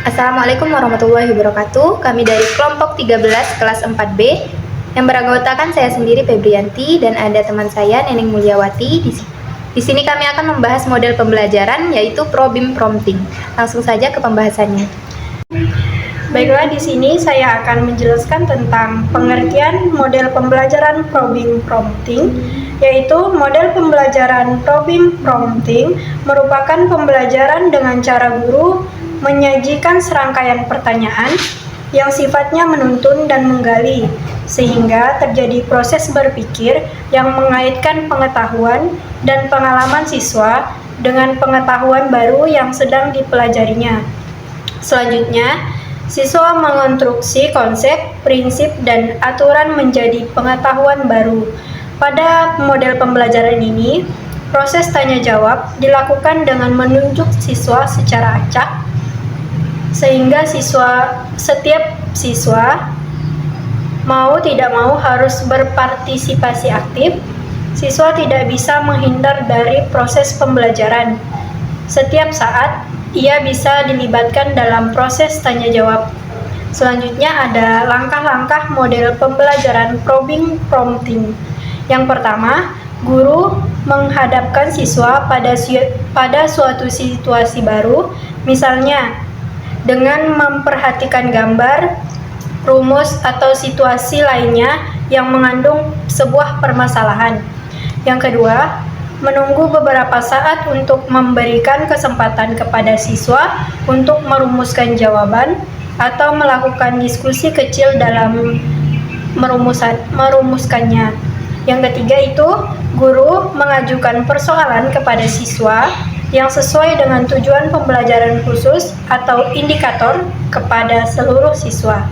Assalamualaikum warahmatullahi wabarakatuh. Kami dari kelompok 13 kelas 4B yang beranggotakan saya sendiri Febrianti dan ada teman saya Neneng Mulyawati. Di sini kami akan membahas model pembelajaran yaitu Probim Prompting. Langsung saja ke pembahasannya. Baiklah, di sini saya akan menjelaskan tentang pengertian model pembelajaran Probim Prompting, yaitu model pembelajaran Probim Prompting merupakan pembelajaran dengan cara guru menyajikan serangkaian pertanyaan yang sifatnya menuntun dan menggali, sehingga terjadi proses berpikir yang mengaitkan pengetahuan dan pengalaman siswa dengan pengetahuan baru yang sedang dipelajarinya. Selanjutnya, siswa mengonstruksi konsep, prinsip, dan aturan menjadi pengetahuan baru. Pada model pembelajaran ini, proses tanya-jawab dilakukan dengan menunjuk siswa secara acak, sehingga setiap siswa mau tidak mau harus berpartisipasi aktif. Siswa tidak bisa menghindar dari proses pembelajaran. Setiap saat, ia bisa dilibatkan dalam proses tanya-jawab. Selanjutnya ada langkah-langkah model pembelajaran Probim Prompting. Yang pertama, guru menghadapkan siswa pada suatu situasi baru, misalnya dengan memperhatikan gambar, rumus, atau situasi lainnya yang mengandung sebuah permasalahan. Yang kedua, menunggu beberapa saat untuk memberikan kesempatan kepada siswa untuk merumuskan jawaban atau melakukan diskusi kecil dalam merumuskannya. Yang ketiga itu, guru mengajukan persoalan kepada siswa yang sesuai dengan tujuan pembelajaran khusus atau indikator kepada seluruh siswa.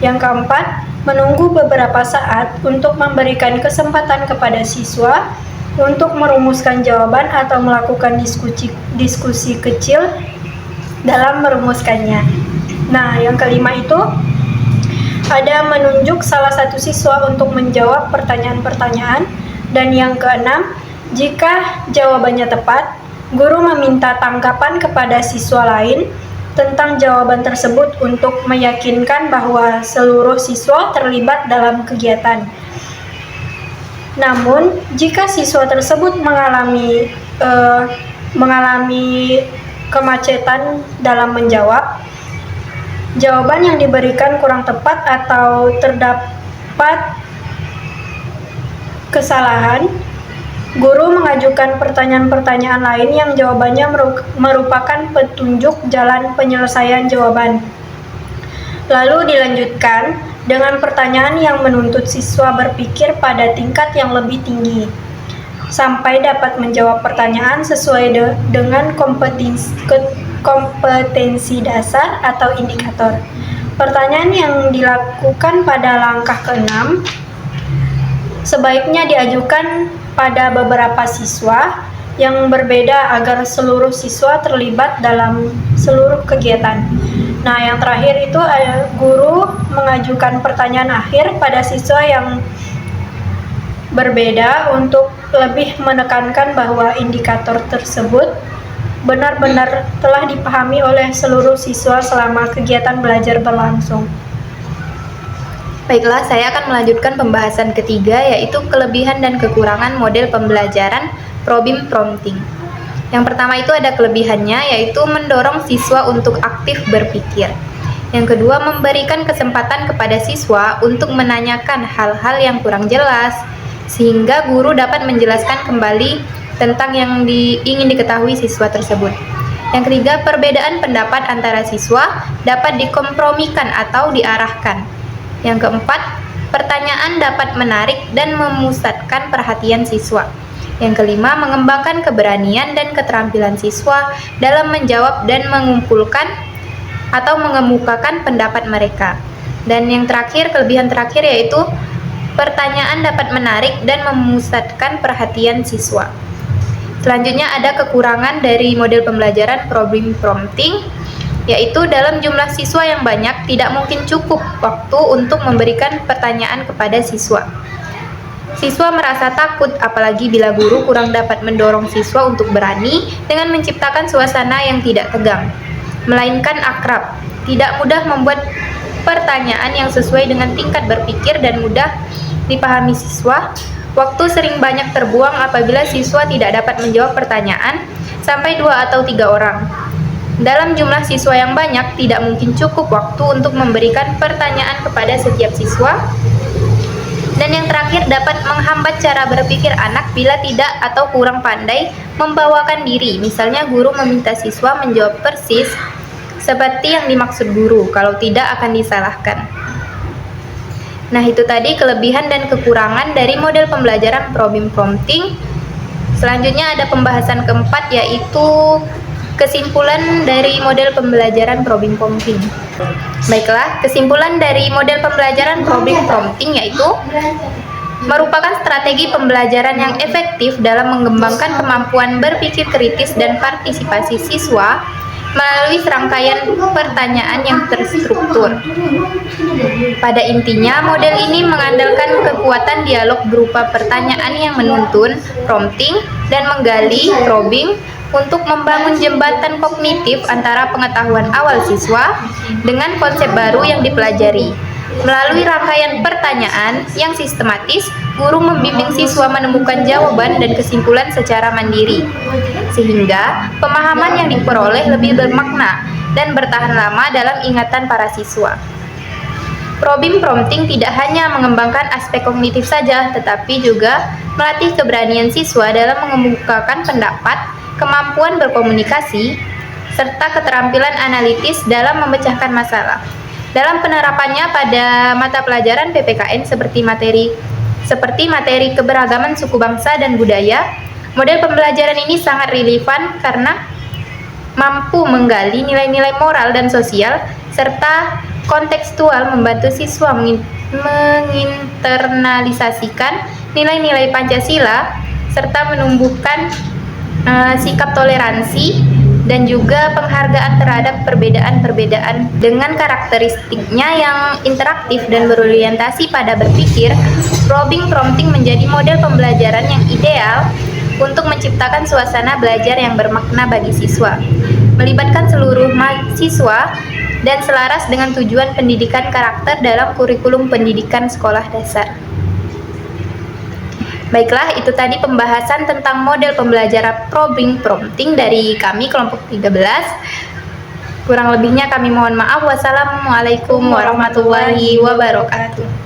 Yang keempat, menunggu beberapa saat untuk memberikan kesempatan kepada siswa untuk merumuskan jawaban atau melakukan diskusi kecil dalam merumuskannya. Nah, yang kelima itu ada menunjuk salah satu siswa untuk menjawab pertanyaan-pertanyaan. Dan yang keenam, jika jawabannya tepat, guru meminta tanggapan kepada siswa lain tentang jawaban tersebut untuk meyakinkan bahwa seluruh siswa terlibat dalam kegiatan. Namun, jika siswa tersebut mengalami kemacetan dalam menjawab, jawaban yang diberikan kurang tepat atau terdapat kesalahan, guru mengajukan pertanyaan-pertanyaan lain yang jawabannya merupakan petunjuk jalan penyelesaian jawaban. Lalu dilanjutkan dengan pertanyaan yang menuntut siswa berpikir pada tingkat yang lebih tinggi, sampai dapat menjawab pertanyaan sesuai dengan kompetensi dasar atau indikator. Pertanyaan yang dilakukan pada langkah ke-6 sebaiknya diajukan pada beberapa siswa yang berbeda agar seluruh siswa terlibat dalam seluruh kegiatan. Nah, yang terakhir itu guru mengajukan pertanyaan akhir pada siswa yang berbeda untuk lebih menekankan bahwa indikator tersebut benar-benar telah dipahami oleh seluruh siswa selama kegiatan belajar berlangsung. Baiklah, saya akan melanjutkan pembahasan ketiga yaitu kelebihan dan kekurangan model pembelajaran Probim Prompting. Yang pertama itu ada kelebihannya yaitu mendorong siswa untuk aktif berpikir. Yang kedua, memberikan kesempatan kepada siswa untuk menanyakan hal-hal yang kurang jelas sehingga guru dapat menjelaskan kembali tentang yang ingin diketahui siswa tersebut. Yang ketiga, perbedaan pendapat antara siswa dapat dikompromikan atau diarahkan. Yang keempat, pertanyaan dapat menarik dan memusatkan perhatian siswa. Yang kelima, mengembangkan keberanian dan keterampilan siswa dalam menjawab dan mengumpulkan atau mengemukakan pendapat mereka. Dan yang terakhir, kelebihan terakhir yaitu pertanyaan dapat menarik dan memusatkan perhatian siswa. Selanjutnya ada kekurangan dari model pembelajaran Probim Prompting, yaitu dalam jumlah siswa yang banyak tidak mungkin cukup waktu untuk memberikan pertanyaan kepada siswa. Siswa merasa takut apalagi bila guru kurang dapat mendorong siswa untuk berani dengan menciptakan suasana yang tidak tegang, melainkan akrab. tidak mudah membuat pertanyaan yang sesuai dengan tingkat berpikir dan mudah dipahami siswa. Waktu sering banyak terbuang apabila siswa tidak dapat menjawab pertanyaan sampai 2 atau 3 orang. Dalam jumlah siswa yang banyak, tidak mungkin cukup waktu untuk memberikan pertanyaan kepada setiap siswa. Dan yang terakhir, dapat menghambat cara berpikir anak bila tidak atau kurang pandai membawakan diri. Misalnya guru meminta siswa menjawab persis seperti yang dimaksud guru, kalau tidak akan disalahkan. Nah, itu tadi kelebihan dan kekurangan dari model pembelajaran probing prompting. Selanjutnya ada pembahasan keempat, yaitu kesimpulan dari model pembelajaran probing prompting. Baiklah, kesimpulan dari model pembelajaran probing prompting yaitu merupakan strategi pembelajaran yang efektif dalam mengembangkan kemampuan berpikir kritis dan partisipasi siswa melalui serangkaian pertanyaan yang terstruktur. Pada intinya, model ini mengandalkan kekuatan dialog berupa pertanyaan yang menuntun, prompting, dan menggali, probing, untuk membangun jembatan kognitif antara pengetahuan awal siswa dengan konsep baru yang dipelajari. Melalui rangkaian pertanyaan yang sistematis, guru membimbing siswa menemukan jawaban dan kesimpulan secara mandiri, sehingga pemahaman yang diperoleh lebih bermakna dan bertahan lama dalam ingatan para siswa. Probing prompting tidak hanya mengembangkan aspek kognitif saja, tetapi juga melatih keberanian siswa dalam mengemukakan pendapat, kemampuan berkomunikasi, serta keterampilan analitis dalam memecahkan masalah. Dalam penerapannya pada mata pelajaran PPKN seperti materi keberagaman suku bangsa dan budaya, model pembelajaran ini sangat relevan karena mampu menggali nilai-nilai moral dan sosial serta kontekstual, membantu siswa menginternalisasikan nilai-nilai Pancasila serta menumbuhkan sikap toleransi dan juga penghargaan terhadap perbedaan-perbedaan. Dengan karakteristiknya yang interaktif dan berorientasi pada berpikir, probing prompting menjadi model pembelajaran yang ideal untuk menciptakan suasana belajar yang bermakna bagi siswa, melibatkan seluruh mahasiswa dan selaras dengan tujuan pendidikan karakter dalam kurikulum pendidikan sekolah dasar. Baiklah, itu tadi pembahasan tentang model pembelajaran probing prompting dari kami kelompok 13. Kurang lebihnya kami mohon maaf. Wassalamualaikum warahmatullahi wabarakatuh.